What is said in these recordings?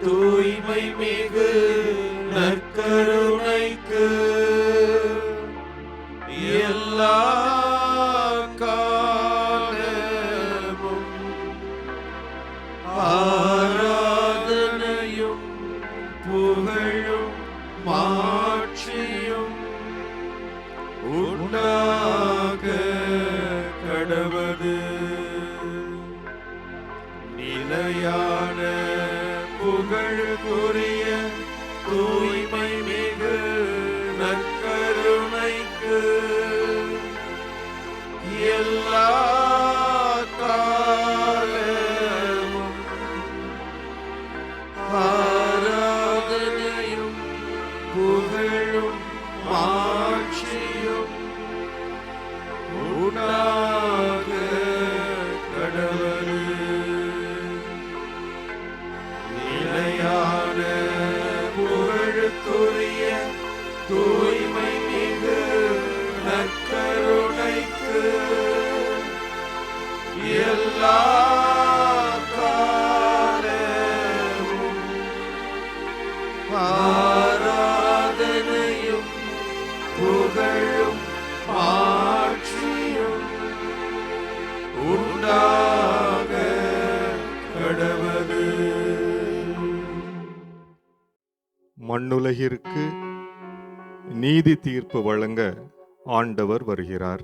தூய்மை மிகு நற்கருணைக்கு எல்லா காலமும் ஆராதனையும் புகழும் மாட்சியும் உண்டாக கடவது. நிலையான புகழுக்குரிய தூய்மை மிகு நற்கருணைக்கு எல்லா காலமும் ஆராதனையும் புகழும் மாட்சியும் உண்டாக கடவது. நிலையான புகழுக்குரிய தூய்மை மிகு நற்கருணைக்கு எல்லா காலமும் ஆராதனையும் புகழும் மாட்சியும் உண்டாக கடவது. மண்ணுலகிற்கு நீதி தீர்ப்பு வழங்க ஆண்டவர் வருகிறார்.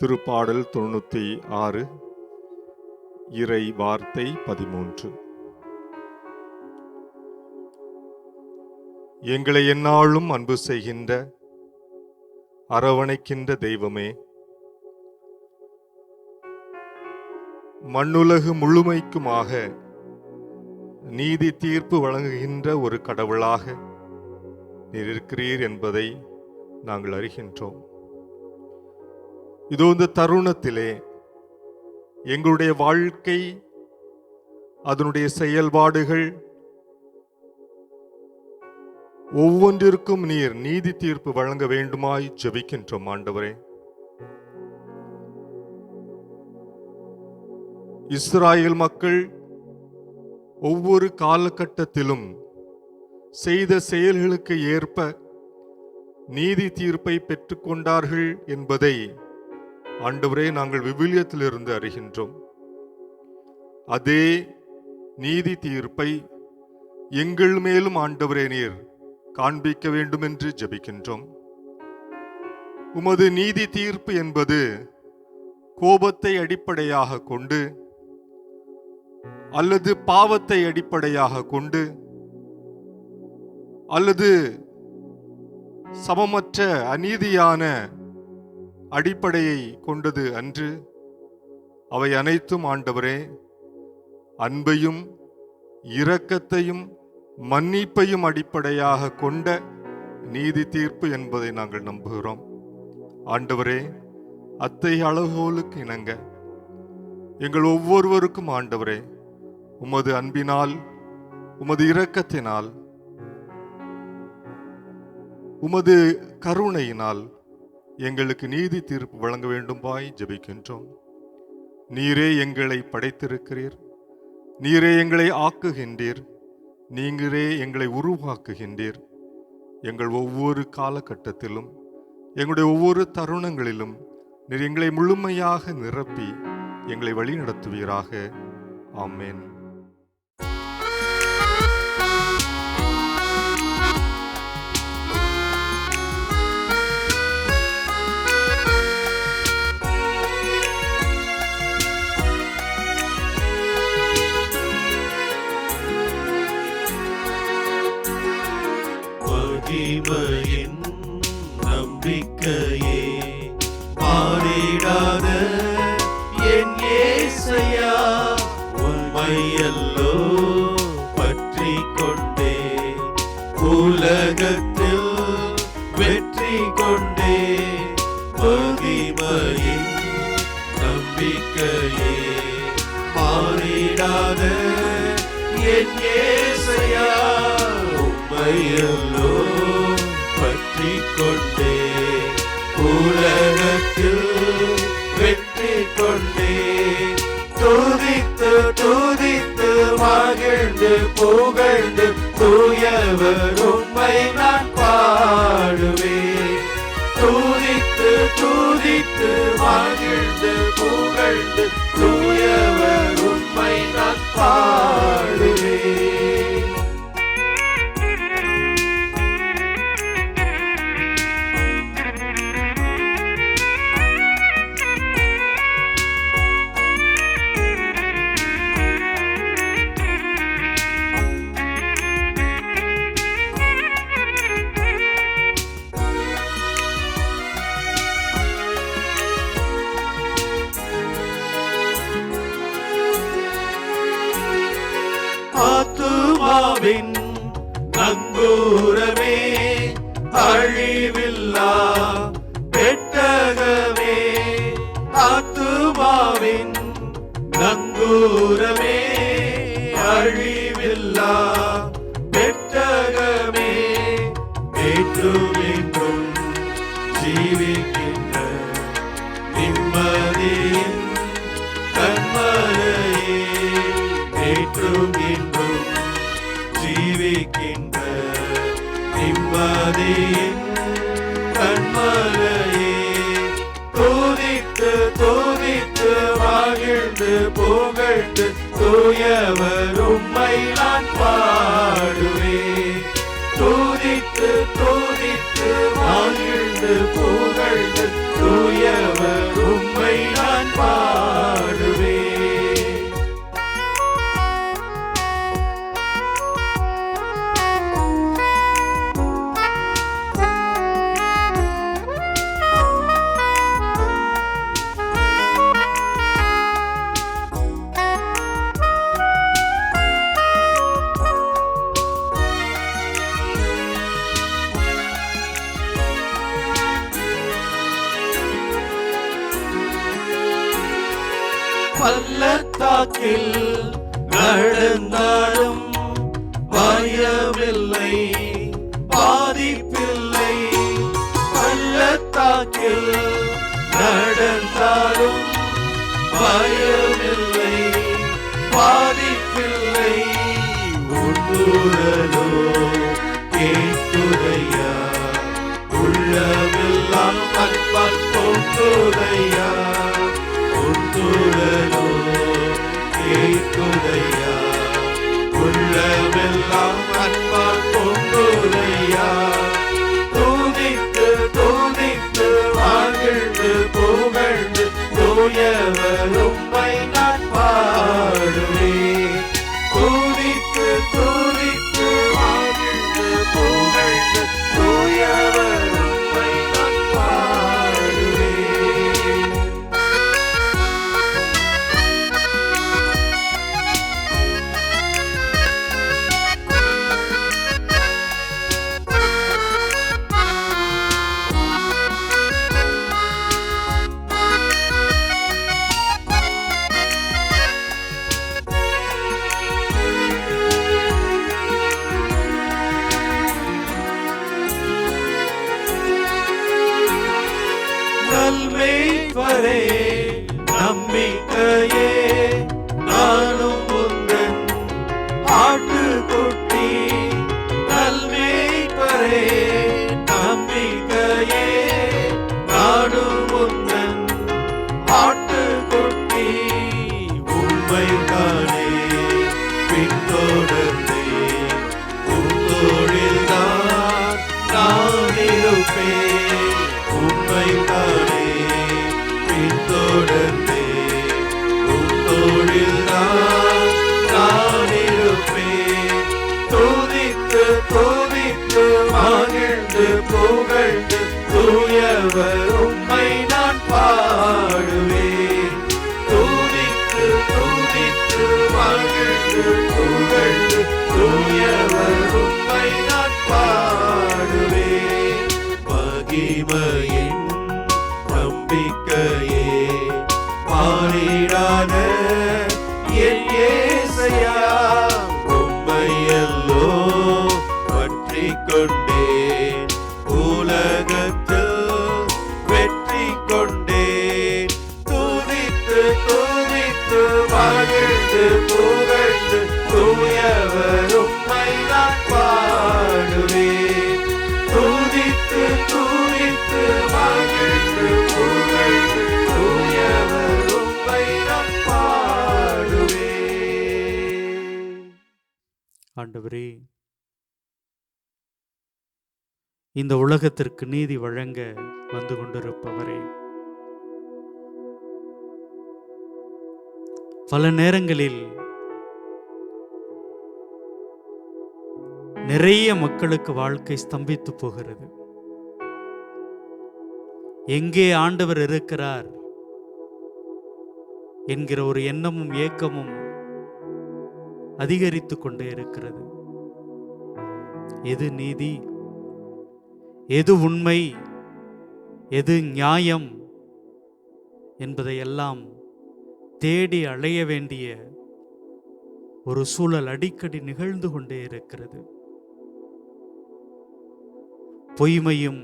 திருப்பாடல் 96 இறை வார்த்தை 13. எங்களை எந்நாளும் அன்பு செய்கின்ற அரவணைக்கின்ற தெய்வமே, மண்ணுலகு முழுமைக்குமாக நீதி தீர்ப்பு வழங்குகின்ற ஒரு கடவுளாக நீர் இருக்கிறீர் என்பதை நாங்கள் அறிகின்றோம். இதோ இந்த தருணத்திலே எங்களுடைய வாழ்க்கை, அதனுடைய செயல்பாடுகள் ஒவ்வொன்றிற்கும் நீர் நீதி தீர்ப்பு வழங்க வேண்டுமாய் ஜெபிக்கின்றோம். ஆண்டவரே, இஸ்ராயேல் மக்கள் ஒவ்வொரு காலகட்டத்திலும் செய்த செயல்களுக்கு ஏற்ப நீதி தீர்ப்பை பெற்றுக்கொண்டார்கள் என்பதை ஆண்டவரே நாங்கள் விவிலியத்திலிருந்து அறிகின்றோம். அதே நீதி தீர்ப்பை எங்கள் மேலும் ஆண்டவரே நீர் காண்பிக்க வேண்டும் என்று ஜெபிக்கின்றோம். உமது நீதி தீர்ப்பு என்பது கோபத்தை அடிப்படையாக கொண்டு அல்லது பாவத்தை அடிப்படையாக கொண்டு அல்லது சமமற்ற அநீதியான அடிப்படையை கொண்டது அன்று. அவை அனைத்தும் ஆண்டவரே அன்பையும் இரக்கத்தையும் மன்னிப்பையும் அடிப்படையாக கொண்ட நீதி தீர்ப்பு என்பதை நாங்கள் நம்புகிறோம். ஆண்டவரே, அத்தகைய அளவுகோலுக்கு இணங்க எங்கள் ஒவ்வொருவருக்கும் ஆண்டவரே உமது அன்பினால், உமது இரக்கத்தினால், உமது கருணையினால் எங்களுக்கு நீதி தீர்ப்பு வழங்க வேண்டுமாய் ஜெபிக்கின்றோம். நீரே எங்களை படைத்திருக்கிறீர், நீரே எங்களை ஆக்குகின்றீர், நீங்களே எங்களை உருவாக்குகின்றீர். எங்கள் ஒவ்வொரு காலகட்டத்திலும், எங்களுடைய ஒவ்வொரு தருணங்களிலும் நீர் எங்களை முழுமையாக நிரப்பி எங்களை வழி நடத்துவீராக. ஆமென். மகிமையின் நம்பிக்கையே மாறிடாத என் இயேசையா, உம்மையல்லோ பற்றிக் கொண்டே உலகத்தில் வெற்றி கொண்டே. மகிமையின் நம்பிக்கையே மாறிடாத என் இயேசையா, உம்மையல்லோ பற்றிக் கொண்டே உலகத்தில் வெற்றி கொண்டே. துதித்து துதித்து மகிழ்ந்து புகழ்ந்து தூயவர் உம்மை நான் பாடுவேன். துதித்து துதித்து மகிழ்ந்து புகழ்ந்து தூயவர் உம்மை நான் பாடுவேன். ஆத்துமாவின் நங்கூரமே, அழிவில்லா பெட்டகமே. ஆத்துமாவின் நங்கூரமே, அழிவில்லா பெட்டகமே. நேற்றும் இன்றும் ஜீவிக்கின்ற நிம்மதியின் கண்மலையே. நேற்றும் இன்றும் ஜீவிக்கின்ற நிம்மதியின் கண்மலையே. துதித்து துதித்து மகிழ்ந்து புகழ்ந்து தூயவர் உம்மை நான் பாடுவேன். துதித்து துதித்து மகிழ்ந்து புகழ்ந்து தூயவர் உம்மை நான் பாடுவேன். பள்ளத்தாக்கில் நடந்தாலும் பயமில்லை, பாதிப்பில்லை. பள்ளத்தாக்கில் நடந்தாலும் பயமில்லை, பாதிப்பில்லை. உன்னுடனோ கேட்குதையா, உள்ளமெல்லாம் அன்பால் பொங்குதையா. உன்னுடனோ கேட்குதையா, உள்ளமெல்லாம் அன்பால் பொங்குதையா. துதித்து துதித்து மகிழ்ந்து புகழ்ந்து தூயவர் உம்மை நான் பாடுவேன். துதித்து துதித்து மகிழ்ந்து புகழ்ந்து தூயவர் உம்மை நான் பாடுவேன். நல்மேய்ப்பரே நம்பிக்கையே, நானும் உந்தன் ஆட்டுக்குட்டி. நல்மேய்ப்பரே நம்பிக்கையே, நானும் உந்தன் ஆட்டுக்குட்டி. உம்மை தானே பின்தொடர்ந்தே, உம்மோடில் நான் இருப்பேன். உம்மை தானே பின்தொடர்ந்தே, உம்மோடில் நான் இருப்பேன். துதித்து துதித்து மகிழ்ந்து புகழ்ந்து தூயவர் உம்மை நான் பாடுவேன். துதித்து துதித்து மகிழ்ந்து புகழ்ந்து தூயவர் உம்மை நான் பாடுவேன். மகிமையின் நம்பிக்கையே, பாடிடாத என் இயேசையா. உம்மையல்லோ பற்றிக் கொண்டேன், உலகத்தில் வெற்றி கொண்டேன். துதித்து துதித்து மகிழ்ந்து புகழ்ந்து தூய ஆண்டவரே, இந்த உலகத்திற்கு நீதி வழங்க வந்து கொண்டிருப்பவரே, பல நேரங்களில் நிறைய மக்களுக்கு வாழ்க்கை ஸ்தம்பித்து போகிறது. எங்கே ஆண்டவர் இருக்கிறார் என்கிற ஒரு எண்ணமும் ஏக்கமும் அதிகரித்து கொண்டே இருக்கிறது. எது நீதி, எது உண்மை, எது நியாயம் என்பதையெல்லாம் தேடி அலைய வேண்டிய ஒரு சூழல் அடிக்கடி நிகழ்ந்து கொண்டே இருக்கிறது. பொய்மையும்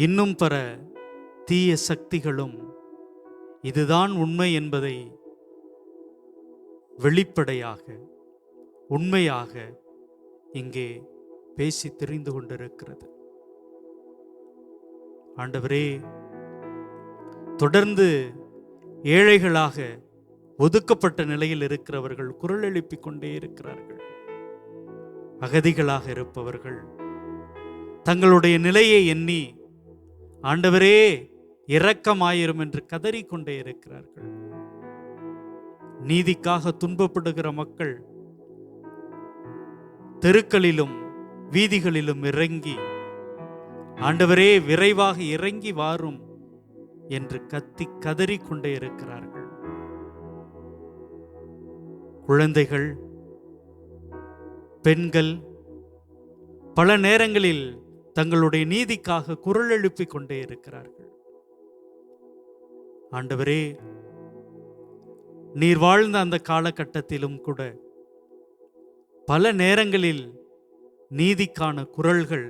இன்னும் பிற தீய சக்திகளும் இதுதான் உண்மை என்பதை வெளிப்படையாக உண்மையாக இங்கே பேசி தெரிந்து கொண்டிருக்கிறது. ஆண்டவரே, தொடர்ந்து ஏழைகளாக ஒதுக்கப்பட்ட நிலையில் இருக்கிறவர்கள் குரல் எழுப்பிக் கொண்டே இருக்கிறார்கள். அகதிகளாக இருப்பவர்கள் தங்களுடைய நிலையை எண்ணி ஆண்டவரே இரக்கமாயிரும் என்று கதறிக்கொண்டே இருக்கிறார்கள். நீதிக்காக துன்பப்படுகிற மக்கள் தெருக்களிலும் வீதிகளிலும் இறங்கி ஆண்டவரே விரைவாக இறங்கி வாரும் என்று கத்தி கதறிக்கொண்டே இருக்கிறார்கள். குழந்தைகள், பெண்கள் பல நேரங்களில் தங்களுடைய நீதிக்காக குரல் எழுப்பிக் கொண்டே இருக்கிறார்கள். ஆண்டவரே, நீர் வாழ்ந்த அந்த காலகட்டத்திலும் கூட பல நேரங்களில் நீதிக்கான குரல்கள்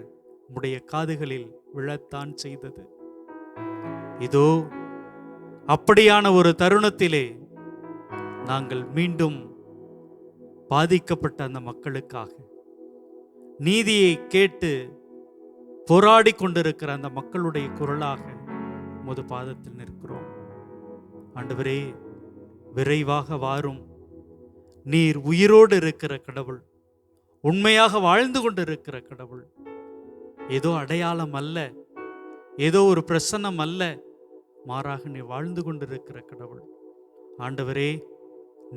உம்முடைய காதுகளில் விழத்தான் செய்தது. இதோ அப்படியான ஒரு தருணத்திலே நாங்கள் மீண்டும் பாதிக்கப்பட்ட அந்த மக்களுக்காக நீதியை கேட்டு போராடி கொண்டிருக்கிற அந்த மக்களுடைய குரலாக உமது பாதத்தில் நிற்கிறோம். ஆண்டவரே, விரைவாக வாரும். நீர் உயிரோடு இருக்கிற கடவுள், உண்மையாக வாழ்ந்து கொண்டிருக்கிற கடவுள். ஏதோ அடையாளம் அல்ல, ஏதோ ஒரு பிரசன்னம் அல்ல, மாறாக நீ வாழ்ந்து கொண்டிருக்கிற கடவுள். ஆண்டவரே,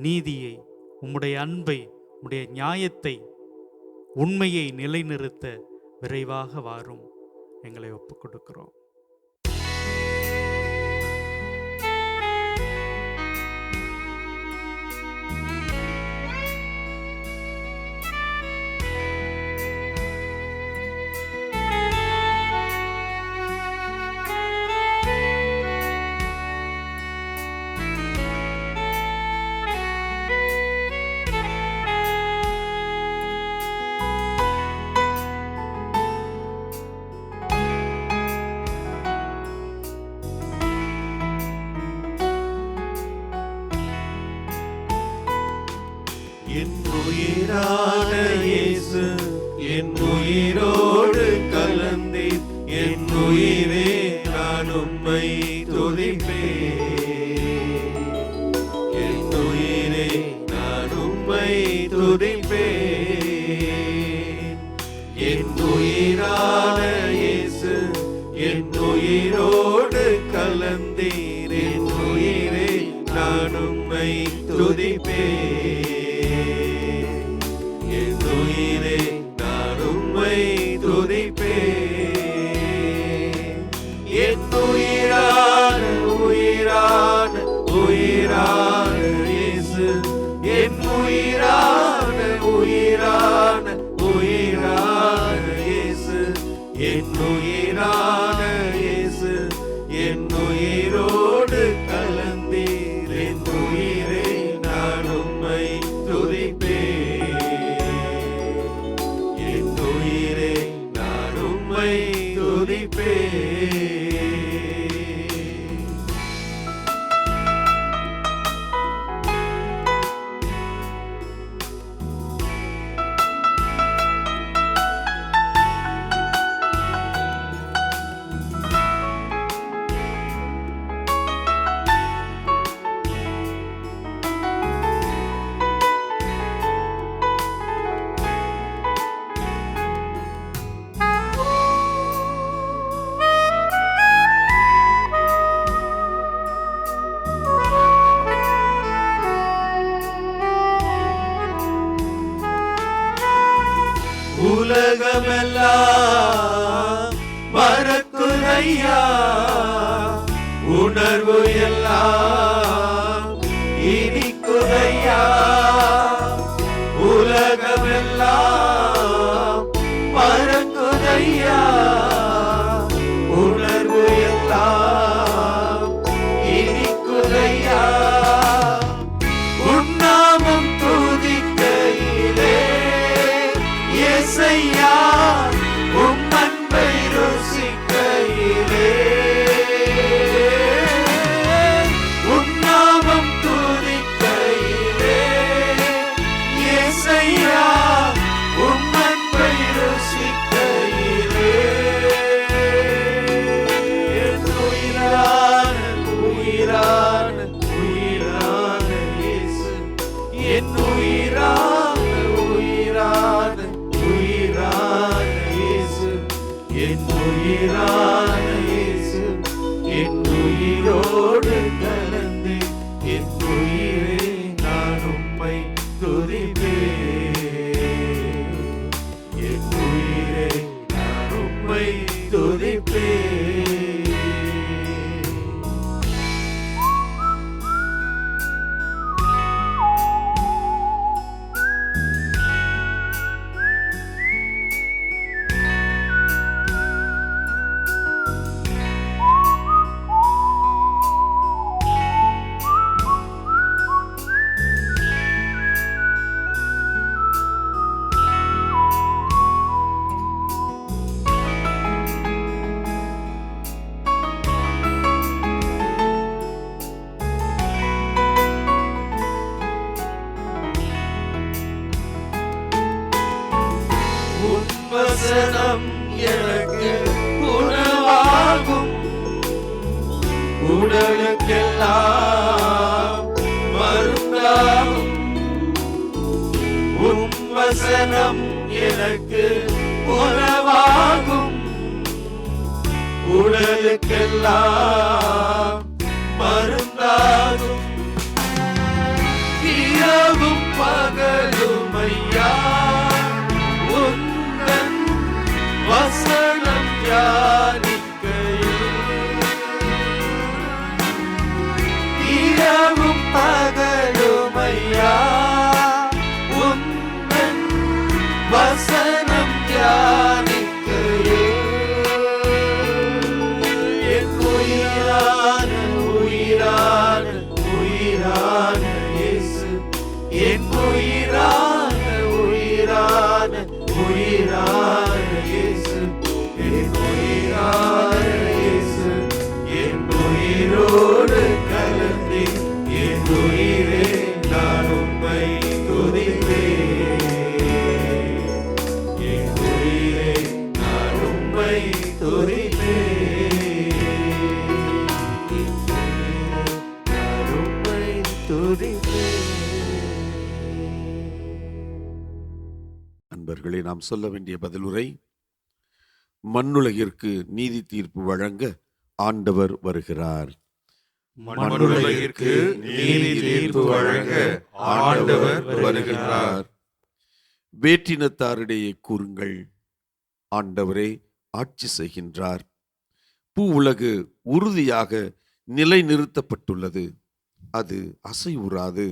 நீதியை, உம்முடைய அன்பை, உம்முடைய நியாயத்தை, உண்மையை நிலைநிறுத்த விரைவாக வாரும். எங்களை ஒப்புக் கொடுக்கிறோம். என் உயிரான இயேசு, என் உயிரோடு கலந்தேன். என் உயிரே, நான் உம்மை துதிப்பேன். என் உயிரே, நான் உம்மை துதிப்பேன். என் உயிரான இயேசு, என் உயிரோடு கலந்தேன். என் உயிரே, நான் உம்மை துதிப்பேன். என் உயிரே, நான் உம்மை துதிப்பேன். என் உயிரான உயிரான உயிரான இயேசு, என் உயிரான உயிரான உயிரான இயேசு, என் உயிரான இயேசு, என் உயிரோடு கலந்தீர். என் உயிரே, நான் உம்மை உலகமெல்லாம் மறக்குதையா, உணர்வு எல்லாம் இனிக்குதையா. உலகமெல்லாம் மறக்குதையா, உணர்வு எல்லாம் இனிக்குதையா. உன்னாமம் துதிக்கையிலே இயேசையா, உம் அன்பை ருசிக்கையிலே. உன்னாமம் துதிக்கையிலே இயேசையா, உம் அன்பை ருசிக்கையிலே. என் உயிரான உயிரான உயிரான இயேசு, என் உயிரான உயிரான உயிரான இயேசு, என் உயிரான இயேசு, என் உயிரோடு கலந்து என் உயிரே நான் உம்மை துதிப்பேன். என் உயிரே நான் உம்மை துதிப்பேன். வசனம் எனக்கு உணவாகும், உடலுக்கெல்லாம் மருந்தாகும். உம் வசனம் எனக்கு உணவாகும், உடலுக்கெல்லாம் மருந்தாகும். இரவும் பகலும் ஐயா உந்தன் வசனம் தியானிக்கையில். இரவும் பகலும் ஐயா உந்தன் வசனம் தியானிக்கையில். என் உயிரான உயிரான உயிரான இயேசு, என் உயிரான உயிரான உயிரான இயேசு, என் உயிரான இயேசு, என் உயிரோடு கலந்து என் உயிரே நான் உம்மை துதிப்பேன். என் உயிரே நான் உம்மை துதிப்பேன். நான் உம்மை துதிப்பேன். அன்பர்களே, நாம் சொல்ல வேண்டிய பதிலுரை: மண்ணுலகிற்கு நீதி தீர்ப்பு வழங்க ஆண்டவர் வருகிறார். மண்ணுலகிற்கு நீதி தீர்ப்பு வழங்க ஆண்டவர் வருகிறார். வேற்றினத்தாரிடையே கூறுங்கள், ஆண்டவரே ஆட்சி செய்கின்றார். பூ உலகு உறுதியாக நிலைநிறுத்தப்பட்டுள்ளது, அது அசைவுறாது.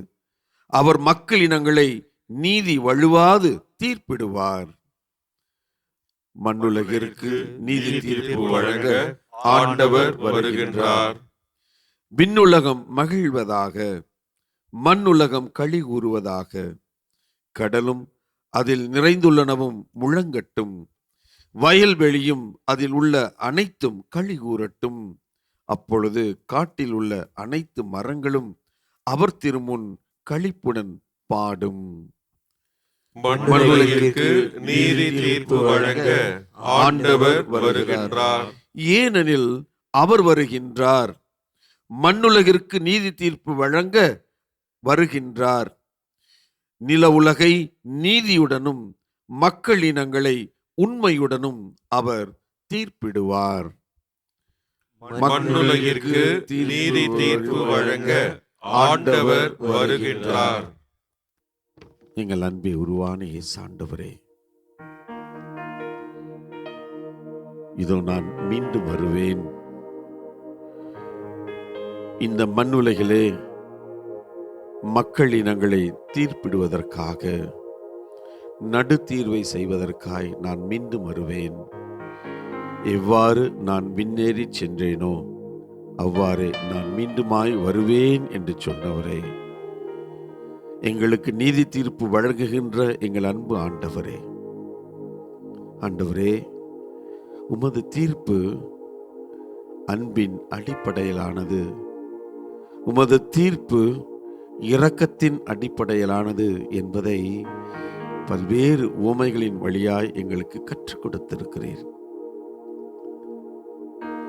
அவர் மக்கள் இனங்களை நீதி வழுவாது தீர்ப்பிடுவார். மண்ணுலகிற்கு நீதி தீர்ப்பு வழங்க ஆண்டவர் வருகின்றார். விண்ணுலகம் மகிழ்வதாக, மண்ணுலகம் களி கூறுவதாக. கடலும் அதில் நிறைந்துள்ளனவும் முழங்கட்டும், வயல்வெளியும் அதில் உள்ள அனைத்தும் களி கூறட்டும். அப்பொழுது காட்டில் உள்ள அனைத்து மரங்களும் அவர் திருமுன் களிப்புடன் பாடும். மண்ணுலகிற்கு நீதி தீர்ப்பு வழங்க ஆண்டவர் வருகின்றார். ஏனெனில் அவர் வருகின்றார். மண்ணுலகிற்கு நீதி தீர்ப்பு வழங்க வருகின்றார். நில உலகை நீதியுடனும் மக்கள் இனங்களை உண்மையுடனும் அவர் தீர்ப்பிடுவார். மண்ணுலகிற்கு நீதி தீர்ப்பு வழங்க ஆண்டவர் வருகின்றார். எங்கள் அன்பே உருவான இயேசு ஆண்டவரே, இதோ நான் மீண்டும் வருவேன். இந்த மண்ணுலகிலே மக்கள் இனங்களை தீர்ப்பிடுவதற்காக, நடுத்தீர்வை செய்வதற்காய் நான் மீண்டும் வருவேன். எவ்வாறு நான் விண்ணேறி சென்றேனோ அவ்வாறே நான் மீண்டுமாய் வருவேன் என்று சொன்னவரே, எங்களுக்கு நீதி தீர்ப்பு வழங்குகின்ற எங்கள் அன்பு ஆண்டவரே, ஆண்டவரே, உமது தீர்ப்பு அன்பின் அடிப்படையிலானது. உமது தீர்ப்பு இரக்கத்தின் அடிப்படையிலானது என்பதை பல்வேறு உவமைகளின் வழியாய் எங்களுக்கு கற்றுக் கொடுத்திருக்கிறீர்.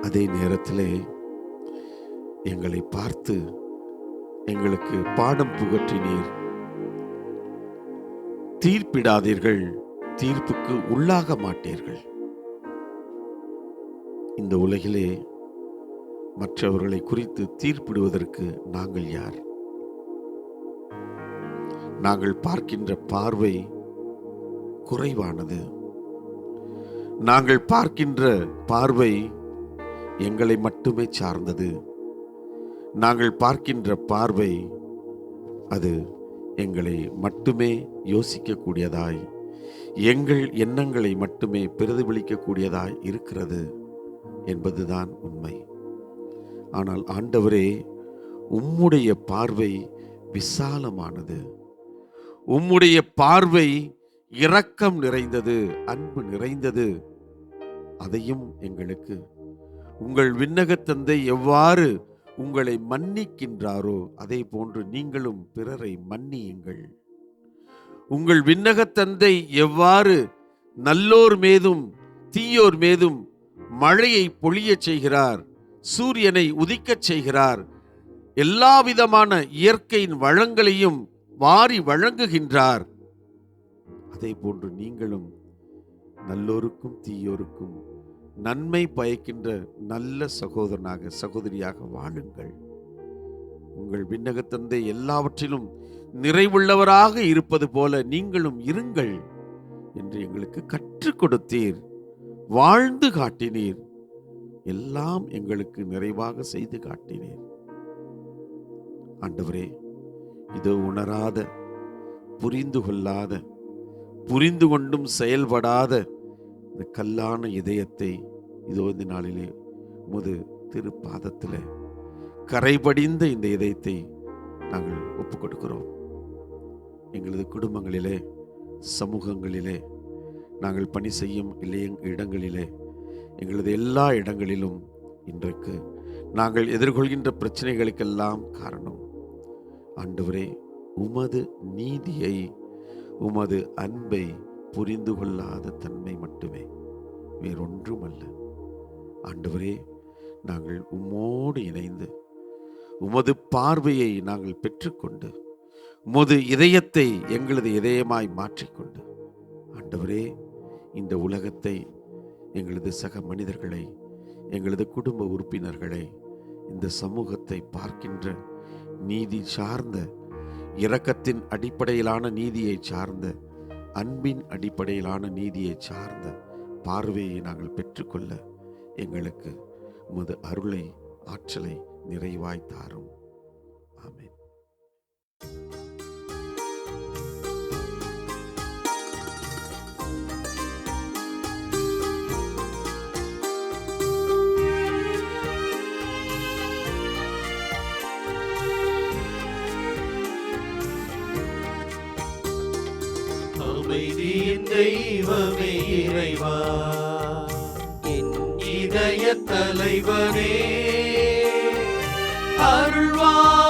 அதே நேரத்திலே எங்களை பார்த்து எங்களுக்கு பாடம் புகற்றினீர். தீர்ப்பிடாதீர்கள், தீர்ப்புக்கு உள்ளாக மாட்டீர்கள். இந்த உலகிலே மற்றவர்களை குறித்து தீர்ப்பிடுவதற்கு நாங்கள் யார்? நாங்கள் பார்க்கின்ற பார்வை குறைவானது. நாங்கள் பார்க்கின்ற பார்வை எங்களை மட்டுமே சார்ந்தது. நாங்கள் பார்க்கின்ற பார்வை அது எங்களை மட்டுமே யோசிக்கக்கூடியதாய், எங்கள் எண்ணங்களை மட்டுமே பிரதிபலிக்கக்கூடியதாய் இருக்கிறது என்பதுதான் உண்மை. ஆனால் ஆண்டவரே, உம்முடைய பார்வை விசாலமானது. உம்முடைய பார்வை இரக்கம் நிறைந்தது, அன்பு நிறைந்தது. அதையும் எங்களுக்கு உங்கள் விண்ணக தந்தை எவ்வாறு உங்களை மன்னிக்கின்றாரோ அதே போன்று நீங்களும் பிறரை மன்னியுங்கள். உங்கள் விண்ணக தந்தை எவ்வாறு நல்லோர் மீதும் தீயோர் மீதும் மழையை பொழியச் செய்கிறார், சூரியனை உதிக்கச் செய்கிறார், எல்லா விதமான இயற்கையின் வளங்களையும் வாரி வழங்குகின்றார், அதே போன்று நீங்களும் நல்லோருக்கும் தீயோருக்கும் நன்மை பயக்கின்ற நல்ல சகோதரனாக சகோதரியாக வாழுங்கள். உங்கள் விண்ணக தந்தை எல்லாவற்றிலும் நிறைவுள்ளவராக இருப்பது போல நீங்களும் இருங்கள் என்று எங்களுக்கு கற்றுக் கொடுத்தீர். வாழ்ந்து காட்டினீர். எல்லாம் எங்களுக்கு நிறைவாக செய்து காட்டினீர். ஆண்டவரே, இதோ உணராத, புரிந்து கொள்ளாத, புரிந்து கொண்டும் செயல்படாத இந்த கல்லான இதயத்தை இதோ இந்த நாளிலே உமது திருப்பாதத்தில் கரைபடிந்த இந்த இதயத்தை நாங்கள் ஒப்புக் கொடுக்கிறோம். எங்களது குடும்பங்களிலே, சமூகங்களிலே, நாங்கள் பணி செய்யும் இடங்களிலே, எங்களது எல்லா இடங்களிலும் இன்றைக்கு நாங்கள் எதிர்கொள்கின்ற பிரச்சனைகளுக்கெல்லாம் காரணம் ஆண்டவரே, உமது நீதியை, உமது அன்பை புரிந்து கொள்ளாத தன்மை மட்டுமே, வேறொன்றும் அல்ல. ஆண்டவரே, நாங்கள் உம்மோடு இணைந்து உமது பார்வையை நாங்கள் பெற்றுக்கொண்டு உமது இதயத்தை எங்களது இதயமாய் மாற்றிக்கொண்டு ஆண்டவரே, இந்த உலகத்தை, எங்களது சக மனிதர்களை, எங்களது குடும்ப உறுப்பினர்களை, இந்த சமூகத்தை பார்க்கின்ற நீதி சார்ந்த, இரக்கத்தின் அடிப்படையிலான நீதியை சார்ந்த, அன்பின் அடிப்படையிலான நீதியை சார்ந்த பார்வையை நாங்கள் பெற்றுக்கொள்ள எங்களுக்கு உமது அருளை, ஆற்றலை நிறைவாய் தாரும். ஆமென். அமைதியின் தெய்வமே இறைவா, என் இதய தலைவனே, அருள்வாய்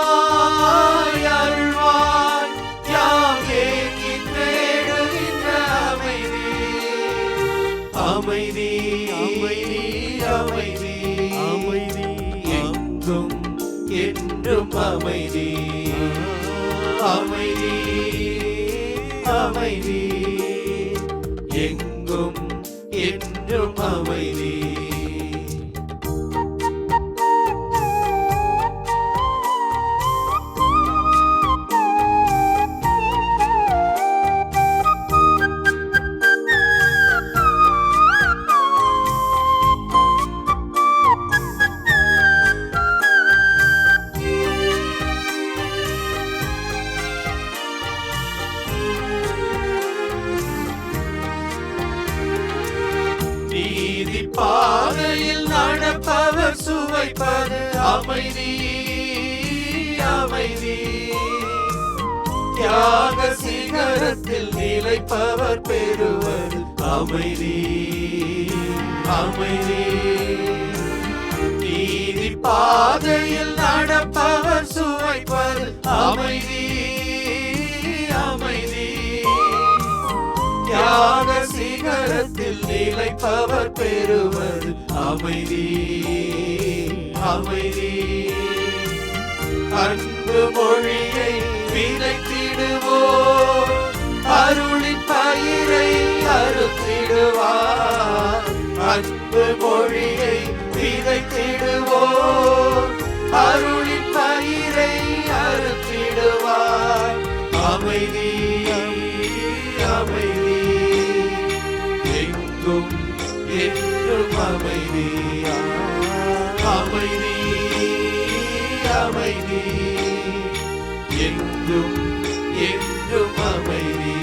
அருள்வாய் யாம் ஏங்கி தேடுகின்ற அமைதி, அமைதி அமைதி அமைதி அமைதி, எங்கும் என்றும் அமைதி, அமைதி அமைதி, எங்கும் என்றும் அமைதி. பாதையில் நடப்பவர் சுவைப்பது அமைதி அமைதி. தியாக சிகரத்தில் நிலைப்பவர் பெறுவது அமைதி அமைதி. நீதி பாதையில் நடப்பவர் சுவைப்பது அமைதி அமைதி. தியாக சிகரத்தில் நிலைப்பவர் பெறுவது அமைதி அமைதி. அன்பு மொழியை விதைத்திடுவோர் அருளின் பயிரை அறுத்திடுவார். அன்பு மொழியை விதைத்திடுவோர் அருளின் பயிரை அறுத்திடுவார். அமைதி அமைதி எங்கும் என்றும் அமைதி அமைதி அமைதி எங்கும் என்றும் அமைதி.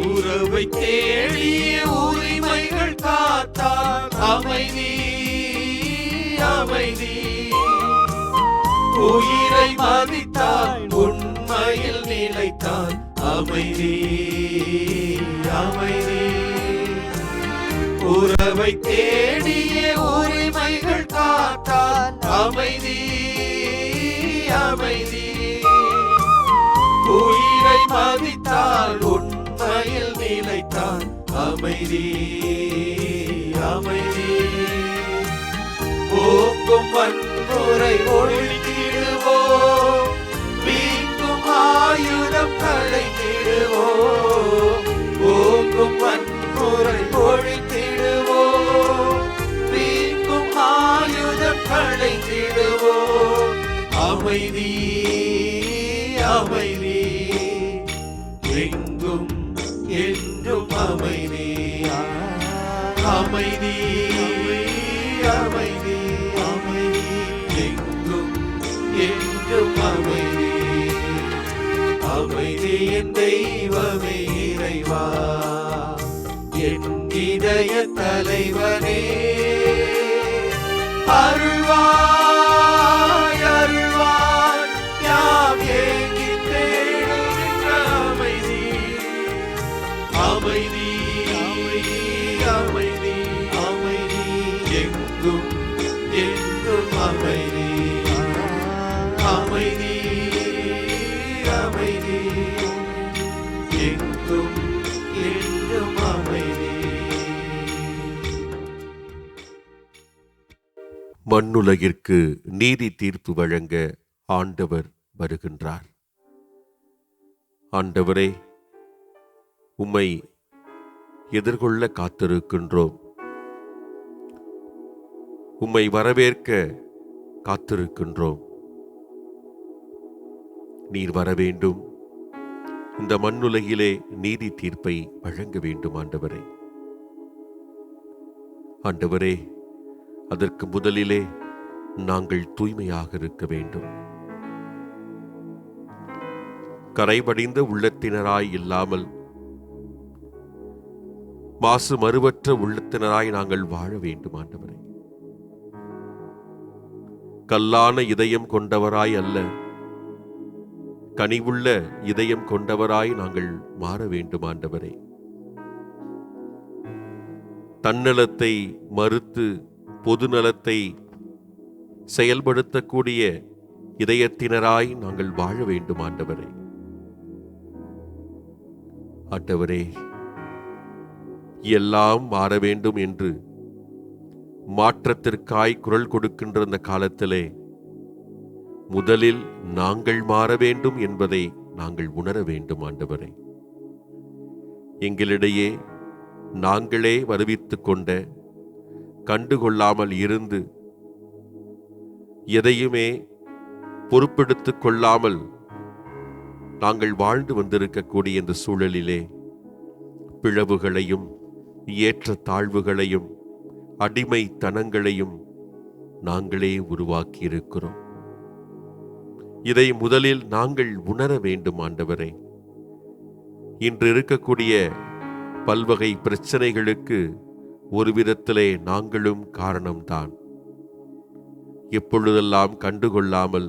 உறவை தேடிய உரிமைகள் காத்தார் அமைதி அமைதி. உயிரை மதித்தார் உண்மையில் நிலைத்தார் அமைதி அமைதி. உறவை தேடிய உரிமைகள் காத்தார் அமைதி அமைதி. உயிரை மதித்தார் உண்மையில் நிலைத்தார் அமைதி அமைதி. போக்கும் வன்முறை ஒழித்திடுவோம், வீக்கும் ஆயுதம் களைத்திடுவோம். போக்கும் வன்முறை ஒழித்திடுவோம், வீக்கும் ஆயுதம் களைத்திடுவோம். அமைதி அமைதி எங்கும் என்றும் அமைதி அமைதி அமைதி அமைதி எங்கும் என்றும் அமைதி அமைதி. என் தெய்வமே இறைவா, என் இதய தலைவனே, அருள்வாய் அருள்வாய் யாம் ஏங்கி தேடுகின்ற அமைதி அமைதி அமைதி அமைதி எங்கும் என்றும் அமைதி அமைதி அமைதி எங்கும் என்றும் அமைதி. மண்ணுலகிற்கு நீதி தீர்ப்பு வழங்க ஆண்டவர் வருகின்றார். ஆண்டவரே, உம்மை எதிர்கொள்ள காத்திருக்கின்றோம். உம்மை வரவேற்க காத்திருக்கின்றோம். நீர் வர வேண்டும், இந்த மண்ணுலகிலே நீதி தீர்ப்பை வழங்க வேண்டும். ஆண்டவரே, ஆண்டவரே, அதற்கு முதலிலே நாங்கள் தூய்மையாக இருக்க வேண்டும். கரைபடிந்த உள்ளத்தினராய் இல்லாமல் மாசு மறுவற்ற உள்ளத்தினராய் நாங்கள் வாழ வேண்டும். ஆண்டவரே, கல்லான இதயம் கொண்டவராய் அல்ல, கனிவுள்ள இதயம் கொண்டவராய் நாங்கள் மாற வேண்டும். ஆண்டவரே, தன்னலத்தை மறுத்து பொதுநலத்தை செயல்படுத்தக்கூடிய இதயத்தினராய் நாங்கள் வாழ வேண்டும். ஆண்டவரே, ஆண்டவரே, எல்லாம் மாற வேண்டும் என்று மாற்றத்திற்காய் குரல் கொடுக்கின்ற இந்த காலத்திலே முதலில் நாங்கள் மாற வேண்டும் என்பதை நாங்கள் உணர வேண்டும். ஆண்டவரே, எங்களிடையே நாங்களே வருவித்துக் கொண்ட, கண்டுகொள்ளாமல் இருந்து எதையுமே பொறுப்பெடுத்துக் கொள்ளாமல் நாங்கள் வாழ்ந்து வந்திருக்கக்கூடிய இந்த சூழலிலே பிளவுகளையும் ஏற்ற தாழ்வுகளையும் அடிமைத்தனங்களையும் நாங்களே உருவாக்கி இருக்கிறோம். இதை முதலில் நாங்கள் உணர வேண்டும் ஆண்டவரே. இன்று இருக்கக்கூடிய பல்வகை பிரச்சனைகளுக்கு ஒரு விதத்திலே நாங்களும் காரணம்தான். எப்பொழுதெல்லாம் கண்டுகொள்ளாமல்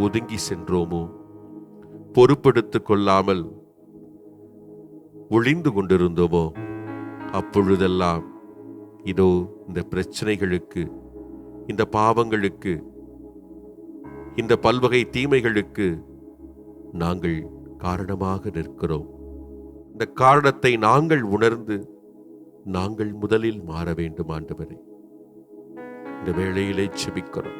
ஒதுங்கி சென்றோமோ, பொறுப்பெடுத்துக் கொள்ளாமல் ஒளிந்து கொண்டிருந்தோமோ, அப்பொழுதெல்லாம் இதோ இந்த பிரச்சனைகளுக்கு, இந்த பாவங்களுக்கு, இந்த பல்வகை தீமைகளுக்கு நாங்கள் காரணமாக நிற்கிறோம். இந்த காரணத்தை நாங்கள் உணர்ந்து நாங்கள் முதலில் மாற வேண்டும் ஆண்டவரே. இந்த வேளையிலே செபிக்கிறோம்.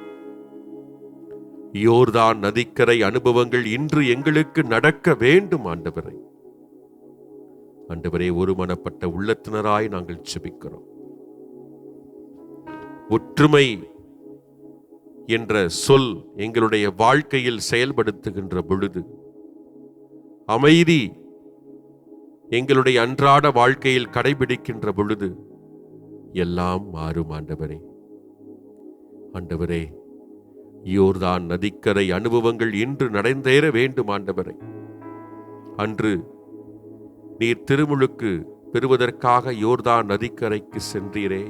யோர்தான் நதிக்கரை அனுபவங்கள் இன்று எங்களுக்கு நடக்க வேண்டும் ஆண்டவரே. ஆண்டவரே, ஒருமனப்பட்ட உள்ளத்தினராய் நாங்கள் செபிக்கிறோம். ஒற்றுமை என்ற சொல் எங்களுடைய வாழ்க்கையில் செயல்படுத்துகின்ற பொழுது, அமைதி எங்களுடைய அன்றாட வாழ்க்கையில் கடைபிடிக்கின்ற பொழுது எல்லாம் மாறும் ஆண்டவரே. ஆண்டவரே, யோர்தான் நதிக்கரை அனுபவங்கள் இன்று நடந்தேற வேண்டும் ஆண்டவரே. அன்று நீர் திருமுழுக்கு பெறுவதற்காக யோர்தான் நதிக்கரைக்கு சென்றீரே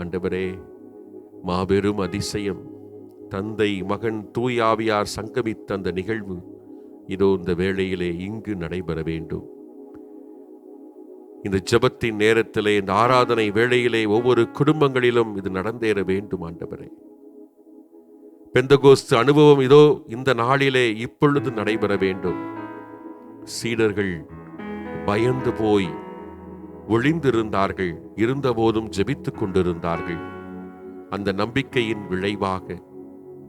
ஆண்டவரே, மாபெரும் அதிசயம். தந்தை, மகன், தூயாவியார் சங்கமித்த அந்த நிகழ்வு இதோ இந்த வேளையிலே இங்கு நடைபெற வேண்டும். இந்த ஜெபத்தின் நேரத்திலே, இந்த ஆராதனை வேளையிலே ஒவ்வொரு குடும்பங்களிலும் இது நடந்தேற வேண்டும் ஆண்டவரே. பெந்தகோஸ்து அனுபவம் இதோ இந்த நாளிலே இப்பொழுது நடைபெற வேண்டும். சீடர்கள் பயந்து போய் ஒளிந்திருந்தார்கள், இருந்தபோதும் ஜெபித்துக் கொண்டிருந்தார்கள். அந்த நம்பிக்கையின் விளைவாக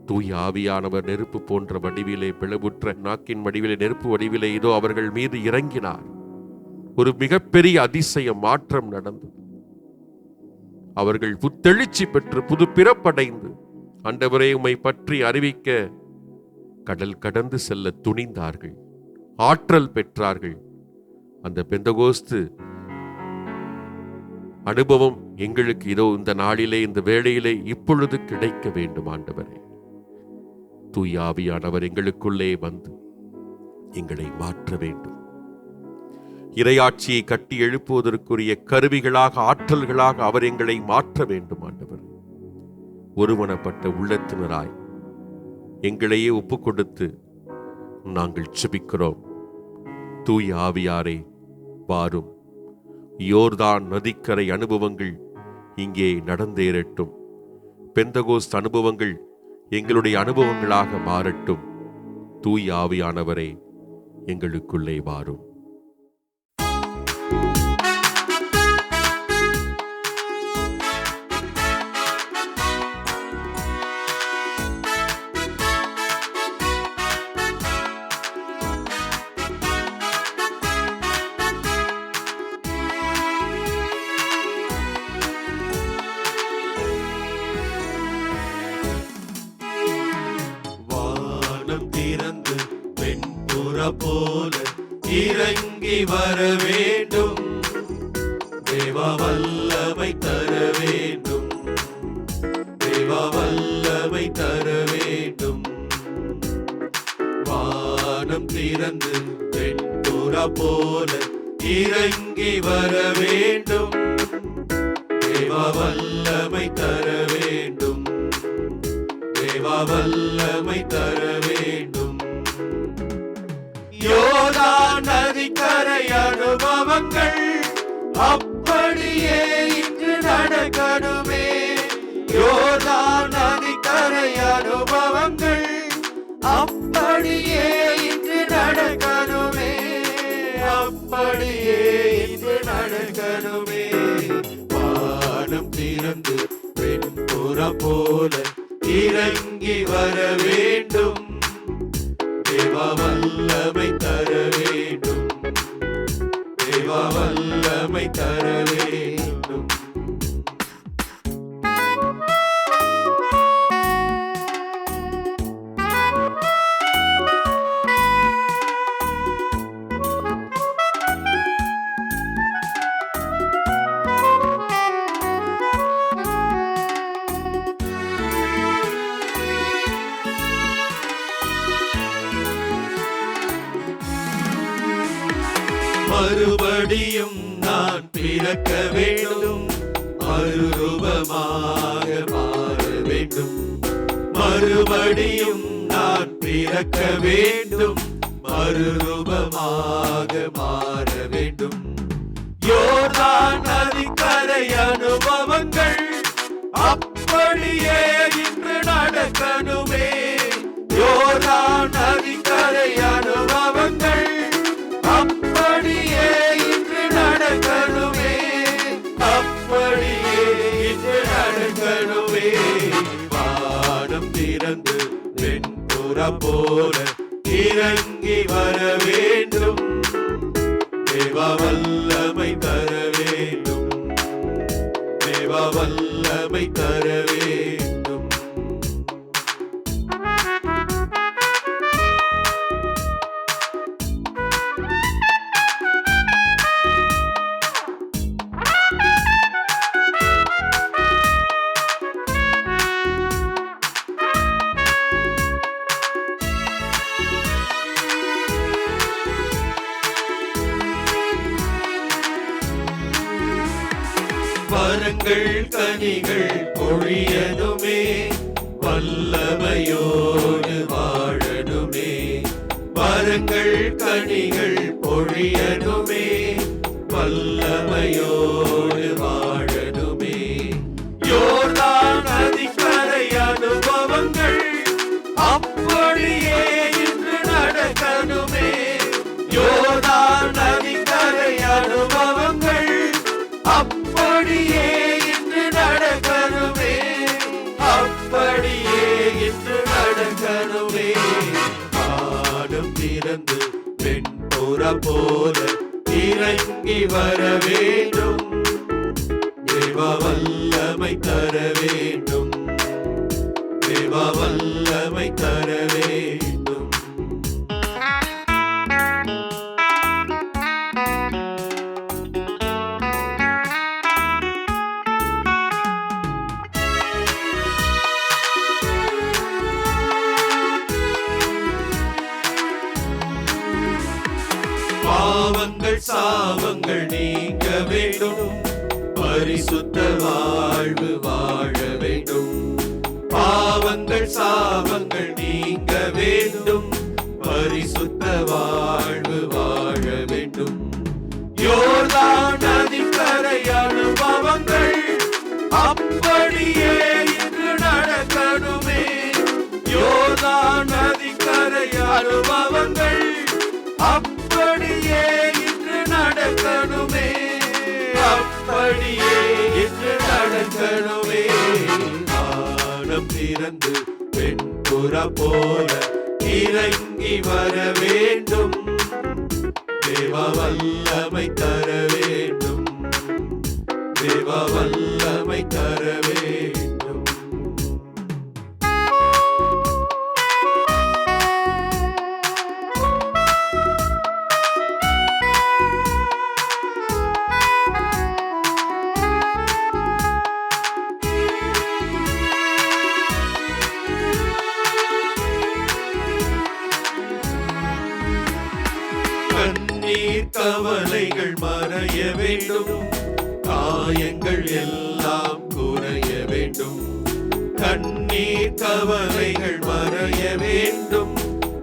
தூய ஆவியானவர் நெருப்பு போன்ற வடிவிலே, பிளவுற்ற நாக்கின் வடிவிலே, நெருப்பு வடிவிலே இதோ அவர்கள் மீது இறங்கினார். ஒரு மிகப்பெரிய அதிசயம், மாற்றம் நடந்தது. அவர்கள் புத்தெழுச்சி பெற்று புது பிறப்படைந்து ஆண்டவரே உம்மை பற்றி அறிவிக்க கடல் கடந்து செல்ல துணிந்தார்கள், ஆற்றல் பெற்றார்கள். அந்த பெந்தகோஸ்து அனுபவம் எங்களுக்கு இதோ இந்த நாளிலே, இந்த வேளையிலே இப்பொழுது கிடைக்க வேண்டும் ஆண்டவரே. தூய ஆவியானவர் எங்களுக்குள்ளே வந்து எங்களை மாற்ற வேண்டும். இறையாட்சியை கட்டி எழுப்புவதற்குரிய கருவிகளாக, ஆற்றல்களாக அவர் எங்களை மாற்ற வேண்டும் ஆண்டவர். ஒருமனப்பட்ட உள்ளத்தினராய் எங்களையே ஒப்புக் கொடுத்து நாங்கள் செபிக்கிறோம். தூய ஆவியாரே வாரும். யோர்தான் நதிக்கரை அனுபவங்கள் இங்கே நடந்தேறட்டும். பெந்தகோஸ்து அனுபவங்கள் எங்களுடைய அனுபவங்களாக மாறட்டும். தூய ஆவியானவரே எங்களுக்குள்ளே வாரும். திறந்து வெண்புற போல இறங்கி வர வேண்டும். தேவ வல்லமை தர வேண்டும், தேவ வல்லமை தர வேண்டும். வானம் திறந்து வெண்புற போல இறங்கி வர வேண்டும். தேவ வல்லமை தர வேண்டும், தேவ வல்லமை தர வேண்டும். யோர்தான் நதிக்கரை அனுபவங்கள் அப்படியே இன்று நடக்கணுமே. யோர்தான் நதிக்கரை அனுபவங்கள் அப்படியே இன்று நடக்கணுமே, அப்படியே இன்று நடக்கணுமே. வானம் திறந்து வெண்புற போல இறங்கி வர வேண்டும். தேவ வல்லமை தர வேண்டும், தேவ வல்லமை தர வேண்டும். நான் பிறக்க வேண்டும், மறுரூபமாக மாற வேண்டும். மறுபடியும் நான் பிறக்க வேண்டும், மறுரூபமாக மாற வேண்டும். யோர்தான் நதிக்கரை அனுபவங்கள் அப்படியே இன்று நடக்கணுமே. யோர்தான் நதிக்கரை அனுபவங்கள் அப்படியே இன்று நடக்கணுமே. அப்படியே இன்று நடக்கணுமே. வானம் திறந்து வெண்புறா போல இறங்கி வர வேண்டும். தேவா வல்லமை தர வேண்டும், தேவா வல்லமை தர வேண்டும். வரங்கள் கனிகள் பொழியனுமே, வல்லமையோடு வாழனுமே. வரங்கள் கனிகள் பொழியனுமே, வல்லமையோடு வாழனுமே. யோர்தான் நதிக்கரை அனுபவங்கள் அப்படியே இன்று நடக்கணுமே. யோர்தான் நதிக்கரை அனுபவங்கள் அப்படியே இன்று நடக்கணுமே. அப்படியே இன்று நடக்கணுமே. வானம் திறந்து வெண்புறா போல இறங்கி வர வேண்டும். தேவா வல்லமை தர வேண்டும், தேவா வல்லமை தர வேண்டும். பாவங்கள் சாபங்கள் நீங்க வேண்டும், பரிசுத்த வாழ்வு வாழ வேண்டும். பாவங்கள் சாபங்கள் நீங்க வேண்டும், பரிசுத்த வாழ்வு வாழ வேண்டும். யோர்தான் நதிக்கரை அனுபவங்கள் அப்படியே இன்று நடக்கணுமே. யோர்தான் நதிக்கரை அனுபவங்கள் அப்படியே இன்று நடக்கணுமே. அப்படியே இன்று நடக்கணுமே. வானம் திறந்து வெண்புறா போல இறங்கி வர வேண்டும். தேவா வல்லமை தர வேண்டும், தேவா வல்லமை தர வேண்டும். கண்ணீர் கவலைகள் மறைய வேண்டும், காயங்கள் எல்லாம் குறைய வேண்டும். கண்ணீர் கவலைகள் மறைய வேண்டும்,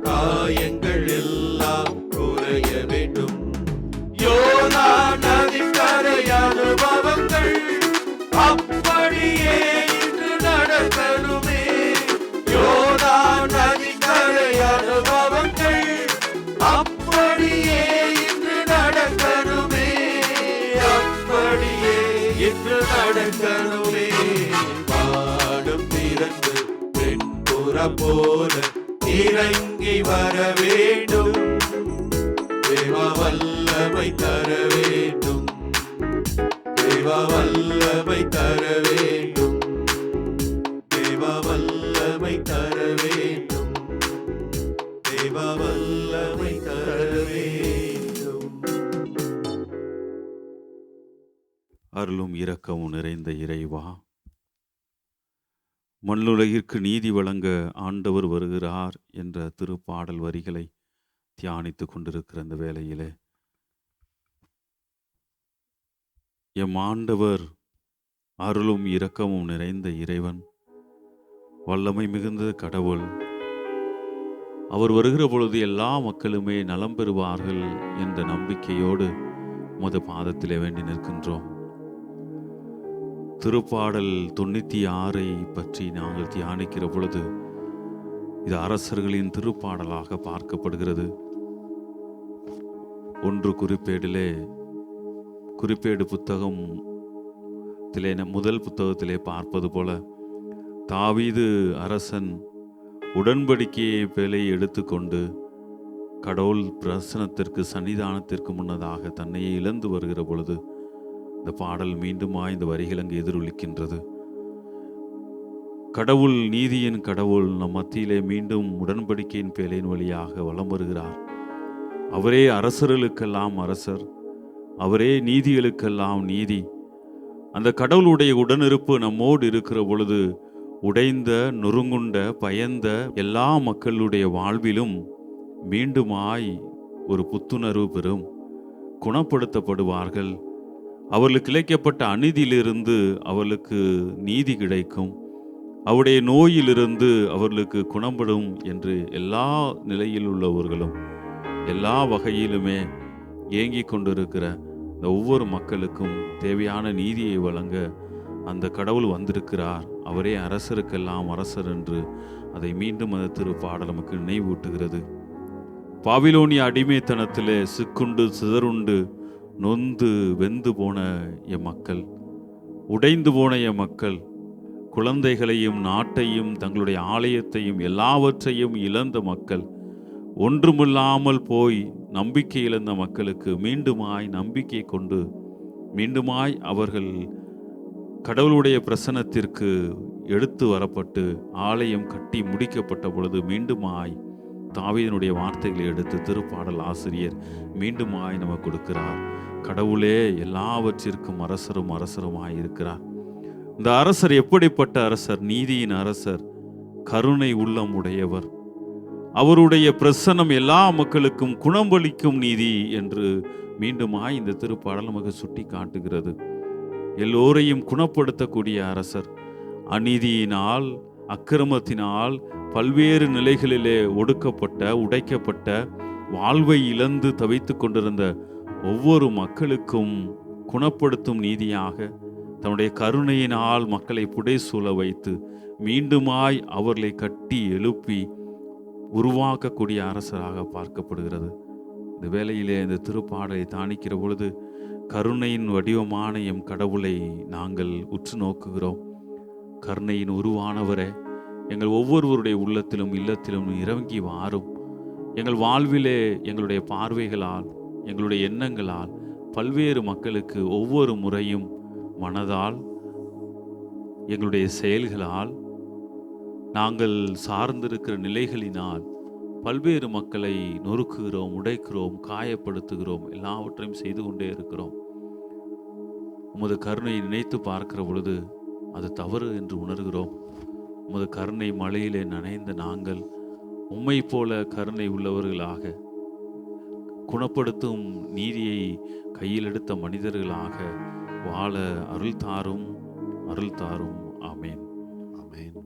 காயங்கள் எல்லாம் குறைய வேண்டும். யோர்தான் நதிக்கரை அனுபவங்கள் அப்படியே இன்று நடக்கணுமே. யோர்தான் நதிக்கரை அனுபவங்கள் அப்படியே இன்று நடக்கணுமே. அப்படியே இன்று நடக்கணுமே. வானம் திறந்து வெண்புறா போல இறங்கி வர வேண்டும். தேவா வல்லமை தர வேண்டும், தேவா வல்லமை தர வேண்டும், தேவா வல்லமை தர வேண்டும், தேவா வல்லமை தர வேண்டும். அருளும் இரக்கமும் நிறைந்த இறைவா, மண்ணுலகிற்கு நீதி வழங்க ஆண்டவர் வருகிறார் என்ற திருப்பாடல் வரிகளை தியானித்து கொண்டிருக்கிற அந்த வேளையிலே எம் ஆண்டவர் அருளும் இரக்கமும் நிறைந்த இறைவன், வல்லமை மிகுந்த கடவுள். அவர் வருகிற பொழுது எல்லா மக்களுமே நலம் பெறுவார்கள் என்ற நம்பிக்கையோடு உமது பாதத்திலே வேண்டி நிற்கின்றோம். திருப்பாடல் 96 பற்றி நாங்கள் தியானிக்கிற பொழுது இது அரசர்களின் திருப்பாடலாக பார்க்கப்படுகிறது. 1 குறிப்பேடு புத்தகம் முதல் புத்தகத்திலே பார்ப்பது போல தாவீது அரசன் உடன்படிக்கையை பேலை எடுத்துக்கொண்டு கடவுள் பிரசனத்திற்கு சன்னிதானத்திற்கு முன்னதாக தன்னையே இழந்து வருகிற பொழுது இந்த பாடல் மீண்டுமாய் இந்த வரிகள் அங்கு எதிரொலிக்கின்றது. கடவுள் நீதியின் கடவுள் நம் மத்தியிலே மீண்டும் உடன்படிக்கையின் பேலையின் வழியாக வலம் வருகிறார். அவரே அரசர்களுக்கெல்லாம் அரசர், அவரே நீதிகளுக்கெல்லாம் நீதி. அந்த கடவுளுடைய உடனிருப்பு நம்மோடு இருக்கிற பொழுது உடைந்த, நொறுங்குண்ட, பயந்த எல்லா மக்களுடைய வாழ்விலும் மீண்டுமாய் ஒரு புத்துணர்வு பெறும், குணப்படுத்தப்படுவார்கள். அவர்களுக்கு இழைக்கப்பட்ட அநீதியிலிருந்து அவர்களுக்கு நீதி கிடைக்கும், அவருடைய நோயிலிருந்து அவர்களுக்கு குணப்படும் என்று எல்லா நிலையில் உள்ளவர்களும் எல்லா வகையிலுமே ஏங்கிக் கொண்டிருக்கிற இந்த ஒவ்வொரு மக்களுக்கும் தேவையான நீதியை வழங்க அந்த கடவுள் வந்திருக்கிறார். அவரே அரசருக்கெல்லாம் அரசர் என்று அதை மீண்டும் அந்த திருப்பாடல் நமக்கு நினைவூட்டுகிறது. பாபிலோனிய அடிமைத்தனத்திலே சிக்குண்டு சிதறுண்டு நொந்து வெந்து போன எம் மக்கள், உடைந்து போன எம் மக்கள், குழந்தைகளையும் நாட்டையும் தங்களுடைய ஆலயத்தையும் எல்லாவற்றையும் இழந்த மக்கள், ஒன்றுமில்லாமல் போய் நம்பிக்கை இழந்த மக்களுக்கு மீண்டுமாய் நம்பிக்கை கொண்டு மீண்டுமாய் அவர்கள் கடவுளுடைய பிரசன்னத்திற்கு எடுத்து வரப்பட்டு ஆலயம் கட்டி முடிக்கப்பட்ட பொழுது மீண்டுமாய் தாவீதினுடைய வார்த்தைகளை எடுத்து திருப்பாடல் ஆசிரியர் மீண்டுமாய் நமக்கு கொடுக்கிறார். கடவுளே எல்லாவற்றிற்கும் அரசருமாய் இருக்கிறார். இந்த அரசர் எப்படிப்பட்ட அரசர்? நீதியின் அரசர், கருணை உள்ளம் உடையவர். அவருடைய பிரசன்னம் எல்லா மக்களுக்கும் குணமளிக்கும் நீதி என்று மீண்டுமாய் இந்த திருப்பாடல் நமக்கு சுட்டி காட்டுகிறது. எல்லோரையும் குணப்படுத்தக்கூடிய அரசர். அநீதியினால், அக்கிரமத்தினால் பல்வேறு நிலைகளிலே ஒடுக்கப்பட்ட, உடைக்கப்பட்ட, வாழ்வை இழந்து தவித்து கொண்டிருந்த ஒவ்வொரு மக்களுக்கும் குணப்படுத்தும் நீதியாக தன்னுடைய கருணையினால் மக்களை புடைசூழ வைத்து மீண்டுமாய் அவர்களை கட்டி எழுப்பி உருவாக்கக்கூடிய அரசராக பார்க்கப்படுகிறது. இந்த வேளையிலே இந்த திருப்பாடலை தானிக்கிற பொழுது கருணையின் வடிவமான எம் கடவுளை நாங்கள் உற்று நோக்குகிறோம். கருணையின் உருவானவரே, எங்கள் ஒவ்வொருவருடைய உள்ளத்திலும் இல்லத்திலும் இறங்கி வாரும். எங்கள் வாழ்விலே எங்களுடைய பார்வைகளால், எங்களுடைய எண்ணங்களால் பல்வேறு மக்களுக்கு ஒவ்வொரு முறையும் மனதால், எங்களுடைய செயல்களால், நாங்கள் சார்ந்திருக்கிற நிலைகளினால் பல்வேறு மக்களை நொறுக்குகிறோம், உடைக்கிறோம், காயப்படுத்துகிறோம், எல்லாவற்றையும் செய்து கொண்டே இருக்கிறோம். உமது கருணையை நினைத்து பார்க்கிற பொழுது அது தவறு என்று உணர்கிறோம். உமது கருணை மழையிலே நனைந்த நாங்கள் உம்மை போல கருணை உள்ளவர்களாக, குணப்படுத்தும் நீதியை கையில் எடுத்த மனிதர்களாக வாழ அருள் தாரும், அருள் தாரும். ஆமேன், ஆமேன்.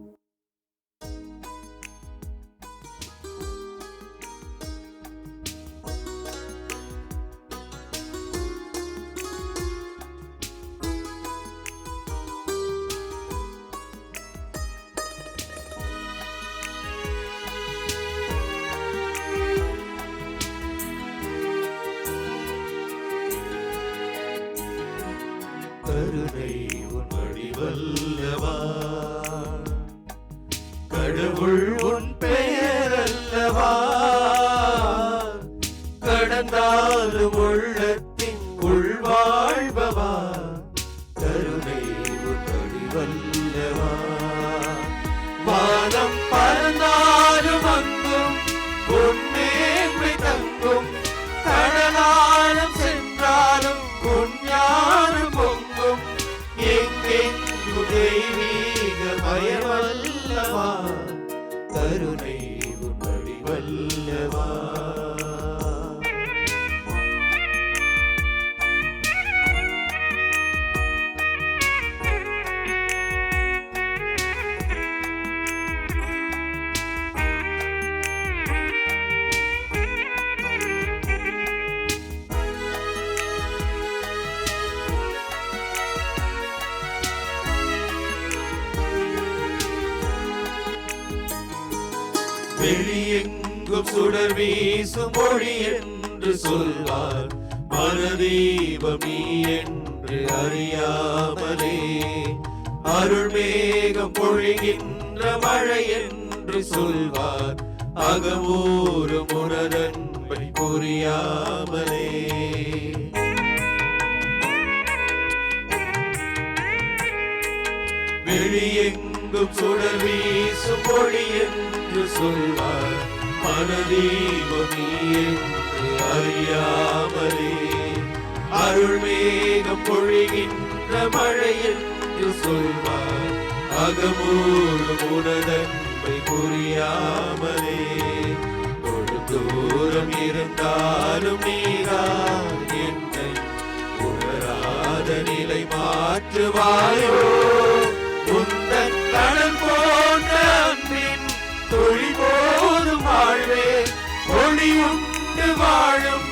கருணை உன் வடிவல்லவா, கடவுள் உன் பெயர் அல்லவா, கடந்தாலும் உள்ளத்தின் உள்வாழ்பவா, கருணை உன் வடிவல்லவா. வானம் பறந்தாலும் அங்கும் உன்மேன்மை தங்கும், கடலாலும் சென்றாலும் உன் ஞானம் பொங்கும், எங்கெங்கு தெய்வீக பயமல்லவா, கருணை உன் வடிவல்லவா. வெளியெங்கும் சுடர் வீசும் ஒளி என்று சொல்வார். மனதீபம் நீ என்று அறியாமலே அருள் மேகம் பொழிகின்ற மழை என்று சொல்வார். அகமூரும் உனதன்பை புரியாமலே வெளியெங்கும் சுடர் வீசும் ஒளி என்று சொல்வார். மனதீபம் நீ என்று அறியாமலே அருள் மேகம் பொழிகின்ற மழை என்று சொல்வார். அகமூரும் உனதன்பை புரியாமலே தூரம் இருந்தாலும் நீதான் என்னை உணராத நிலை மாற்றுவாயோ. உந்தன் கடல் போன்ற அன்பின் தொழி போதும் வாழ்வே ஒளி உண்டு வாழும்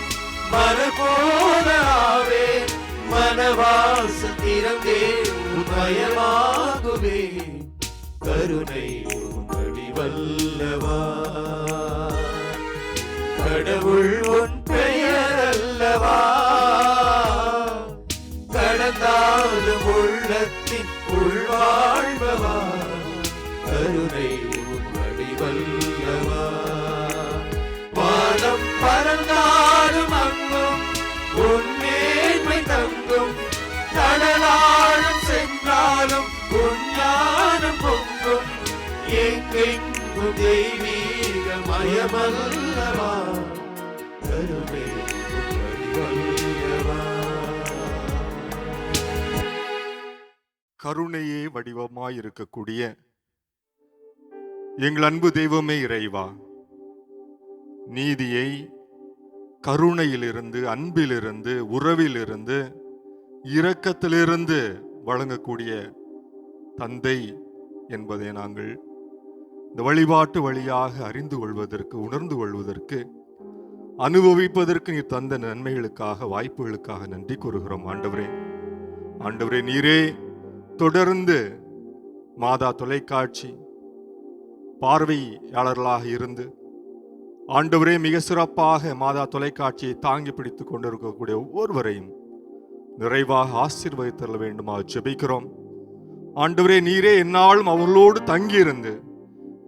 மலர் போல ஆவே. மனவாசல் திறந்தே பயமாகுவே கருணை வல்லவா. கடவுள் உன் பெயர் அல்லவா கடந்தாலும் உள்ளத்தின் உள்வாழ்வவா. கருணை உன் வல்லவா. வானம் பறந்தாலும் அங்கும் உன் மேன்மை தங்கும். கடலாழம் சென்றாலும் உன் ஞானம் பொங்கும். எங்கெங்கும் தெய்வீக மயமல்லவா. கருணை வல்லவா. கருணையே வடிவமாயிருக்கக்கூடிய எங்கள் அன்பு தெய்வமே இறைவா, நீதியை கருணையிலிருந்து, அன்பிலிருந்து, உறவிலிருந்து, இரக்கத்திலிருந்து வழங்கக்கூடிய தந்தை என்பதை நாங்கள் இந்த வழிபாட்டு வழியாக அறிந்து கொள்வதற்கு, உணர்ந்து கொள்வதற்கு, அனுபவிப்பதற்கு நீ தந்த நன்மைகளுக்காக, வாய்ப்புகளுக்காக நன்றி கூறுகிறோம். ஆண்டவரே, ஆண்டவரே, நீரே தொடர்ந்து மாதா தொலைக்காட்சி பார்வையாளர்களாக இருந்து ஆண்டவரே மிக சிறப்பாக மாதா தொலைக்காட்சியை தாங்கி பிடித்துக் கொண்டிருக்கக்கூடிய ஒவ்வொருவரையும் நிறைவாக ஆசீர்வதித்தர வேண்டுமா ஜெபிக்கிறோம். ஆண்டவரே, நீரே எந்நாளும் அவர்களோடு தங்கியிருந்து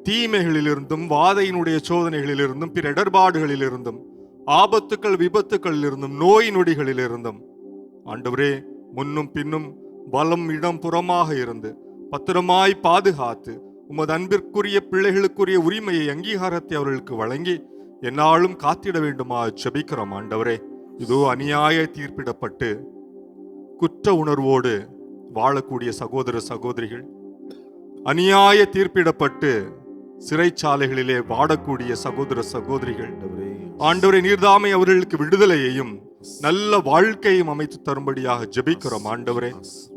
தீமைகளிலிருந்தும், வாதையினுடைய சோதனைகளிலிருந்தும், பிற இடர்பாடுகளிலிருந்தும், ஆபத்துக்கள் விபத்துக்களிலிருந்தும், நோய் நொடிகளிலிருந்தும் ஆண்டவரே முன்னும் பின்னும் பலம் இடம் புறமாக இருந்து பத்திரமாய் பாதுகாத்து உமது அன்பிற்குரிய பிள்ளைகளுக்குரிய உரிமையை, அங்கீகாரத்தை அவர்களுக்கு வழங்கி எந்நாளும் காத்திட வேண்டுமா ஜெபிக்கிறோம். ஆண்டவரே, இதோ அநியாய தீர்ப்பிடப்பட்டு குற்ற உணர்வோடு வாழக்கூடிய சகோதர சகோதரிகள், அநியாய தீர்ப்பிடப்பட்டு சிறைச்சாலைகளிலே வாடக்கூடிய சகோதர சகோதரிகள், ஆண்டவரே நீர்தாமை அவர்களுக்கு விடுதலையையும் நல்ல வாழ்க்கையும் அமைத்து தரும்படியாக ஜெபிக்கிறோம். ஆண்டவரே,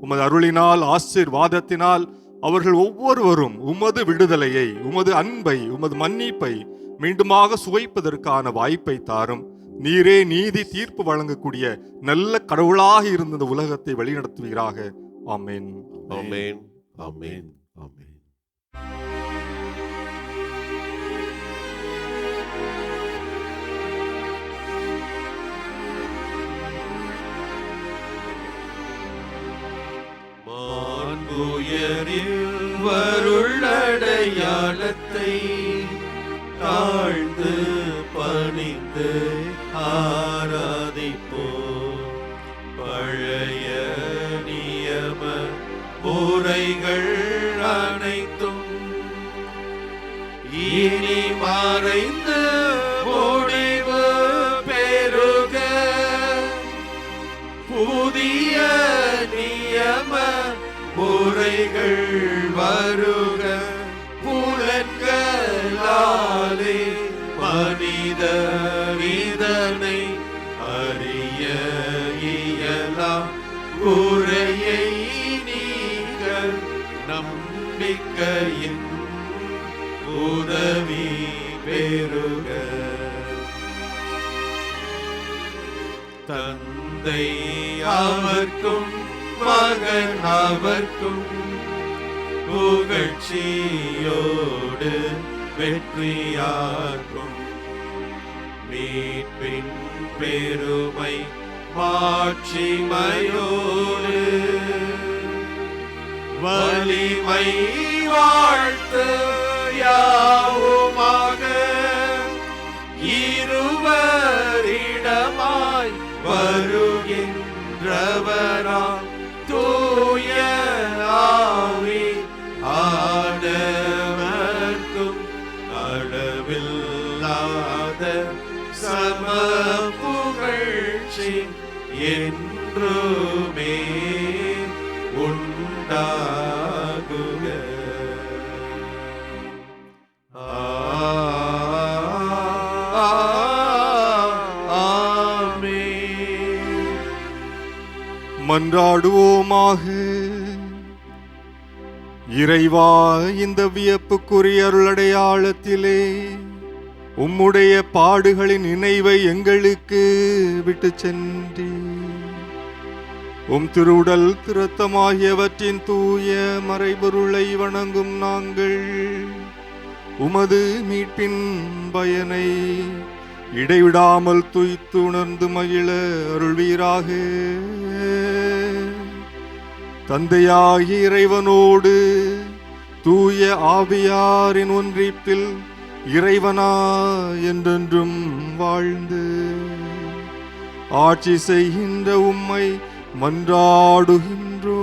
உமது அருளினால், ஆசீர்வாதத்தினால் அவர்கள் ஒவ்வொருவரும் உமது விடுதலையை, உமது அன்பை, உமது மன்னிப்பை மீண்டுமாக சுவைப்பதற்கான வாய்ப்பை தாரும். நீரே நீதி தீர்ப்பு வழங்கக்கூடிய நல்ல கடவுளாக இருந்த இந்த உலகத்தை வழிநடத்துவீராக. ஆமென், ஆமென், ஆமென், ஆமென். உயரில் வருள்ளடையாளத்தை தாழ்ந்து பணிந்து ஆராதிப்போம். பழைய நியம முறைகள் அனைத்தும் இனி மறைந்து முடிவு பெறுக. புதிய நியம முறைகள் வருக. புலன்களாலே மனித இதனை அறிய இயலாம். குறையை நீக்க நம்பிக்கையின் உதவி பெறுக. தந்தை அவர்க்கும் மகன் அவர்க்கும் புகழ்ச்சியோடு வெற்றியாகும். மீட்பின் பெருமை மாட்சிமையோடு வலிமை வாழ்த்து யாவுமாக இருவரிடமாய் வருகின்றவராம் தூய ஆவி ஆண்டவர்க்கும் அளவில்லாத சம புகழ்ச்சி என்றுமே உண்டாகுக. ஆமென். மன்றாடுவோமாக. இறைவா, இந்த வியப்புக்குரிய அருளடையாளத்திலே உம்முடைய பாடுகளின் நினைவை எங்களுக்கு விட்டு சென்றீர். உம் திருவுடல் திருத்தமாகியவற்றின் தூய மறைபொருளை வணங்கும் நாங்கள் உமது மீட்பின் பயனை இடைவிடாமல் துய்த்து உணர்ந்து மகிழ அருள்வீராக. தந்தையாகிய இறைவனோடு தூய ஆவியாரின் ஒன்றிப்பில் இறைவனா என்றென்றும் வாழ்ந்து ஆட்சி செய்கின்ற உம்மை மன்றாடுகின்றோ.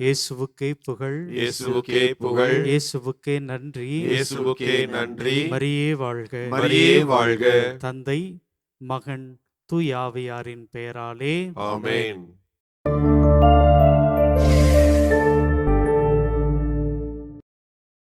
இயேசுவுக்கே புகழ், இயேசுவுக்கே புகழ், இயேசுவுக்கே நன்றி, இயேசுவுக்கே நன்றி. மரியே வாழ்க, மரியே வாழ்க. தந்தை மகன் தூய ஆவியாரின் பெயராலே ஆமென்.